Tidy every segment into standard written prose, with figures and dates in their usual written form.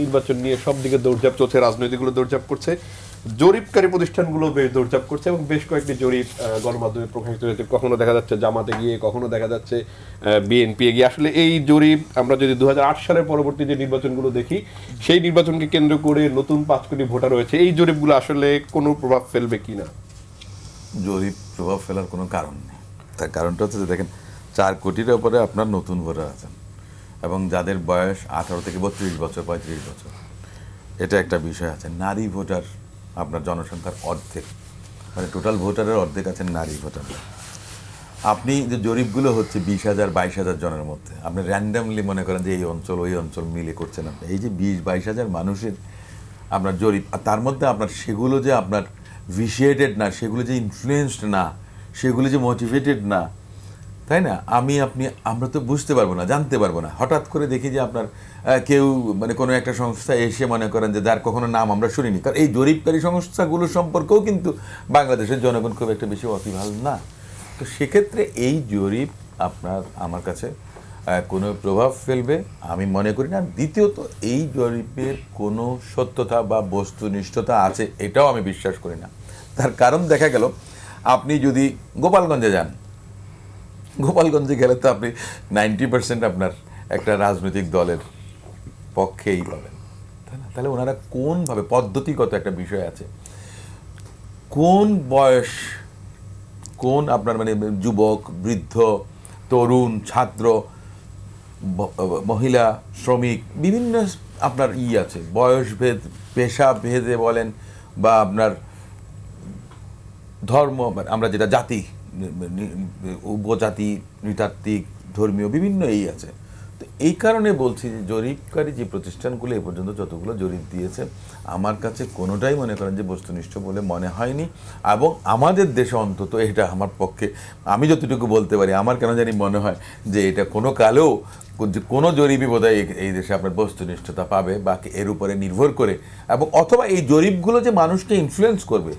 নির্বাচন নিয়ে সব দিকে দৌড়ঝাঁপ চলছে, রাজনৈতিকগুলো দৌড়ঝাঁপ করছে, জরিপকারী প্রতিষ্ঠানগুলো বেশ দৌড়ঝাঁপ করছে এবং বেশ কয়েকটি জরিপ গণমাধ্যমে প্রকাশিত হয়েছে। কখনো দেখা যাচ্ছে জামাতে গিয়ে, কখনো দেখা যাচ্ছে বিএনপি গিয়ে। আসলে এই জরিপ আমরা যদি 2008 সালের পরবর্তী যে নির্বাচনগুলো দেখি, সেই নির্বাচনকে কেন্দ্র করে নতুন 5 কোটি ভোটার রয়েছে, এই জরিপগুলো আসলে কোনো প্রভাব ফেলবে কিনা? জরিপ প্রভাব ফেলার কোনো কারণ নেই। তার কারণটা হচ্ছে যে দেখেন, 4 কোটির ওপরে আপনার নতুন ভোটার আছেন এবং যাদের বয়স 18 থেকে 32 বছর, 35 বছর, এটা একটা বিষয় আছে। নারী ভোটার আপনার জনসংখ্যার অর্ধেক, মানে টোটাল ভোটারের অর্ধেক আছেন নারী ভোটার। আপনি যে জরিপগুলো হচ্ছে 20,000 22,000 জনের মধ্যে, আপনি র্যান্ডামলি মনে করেন যে এই অঞ্চল ওই অঞ্চল মিলে করছেন আপনি। এই যে 20-22,000 মানুষের আপনার জরিপ, আর তার মধ্যে আপনার সেগুলো যে আপনার ভিশিয়েটেড না, সেগুলো যে ইনফ্লুয়েন্সড না, সেগুলো যে মোটিভেটেড না, তাই না? আমরা তো বুঝতে পারবো না, জানতে পারবো না। হঠাৎ করে দেখি যে আপনার কেউ মানে কোনো একটা সংস্থা এসে মনে করেন যে যার কখনো নাম আমরা শুনিনি, কারণ এই জরিপকারী সংস্থাগুলো সম্পর্কেও কিন্তু বাংলাদেশের জনগণ খুব একটা বেশি ওয়াকিবহাল না। তো সেক্ষেত্রে এই জরিপ আপনার আমার কাছে কোনো প্রভাব ফেলবে আমি মনে করি না। দ্বিতীয়ত, এই জরিপের কোনো সত্যতা বা বস্তুনিষ্ঠতা আছে এটাও আমি বিশ্বাস করি না। তার কারণ দেখা গেল, আপনি যদি গোপালগঞ্জে যান, গোপালগঞ্জে গেলে তো আপনি 90% আপনার একটা রাজনৈতিক দলের পক্ষেই পাবেন, তাই না? তাহলে ওনারা কোনভাবে, পদ্ধতিগত একটা বিষয় আছে, কোন বয়স, কোন আপনার মানে যুবক, বৃদ্ধ, তরুণ, ছাত্র, মহিলা, শ্রমিক, বিভিন্ন আপনার আছে, বয়সভেদ, পেশা ভেদে বলেন বা আপনার ধর্ম, আমরা যেটা জাতি, উপজাতি, নৃতাত্ত্বিক, ধর্মীয় বিভিন্ন আছে। তো এই কারণে বলছি যে জরিপকারী যে প্রতিষ্ঠানগুলো এ পর্যন্ত যতগুলো জরিপ দিয়েছে, আমার কাছে কোনোটাই মনে করেন যে বস্তুনিষ্ঠ বলে মনে হয়নি। এবং আমাদের দেশে অন্তত এটা আমার পক্ষে, আমি যতটুকু বলতে পারি, আমার কেন জানি মনে হয় যে এটা কোনো কালেও কোনো জরিপই বোধহয় এই দেশে আপনার বস্তুনিষ্ঠতা পাবে বা এর উপরে নির্ভর করে, এবং অথবা এই জরিপগুলো যে মানুষকে ইনফ্লুয়েন্স করবে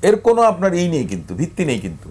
এর কোনো আপনার নেই, কিন্তু ভিত্তি নেই কিন্তু।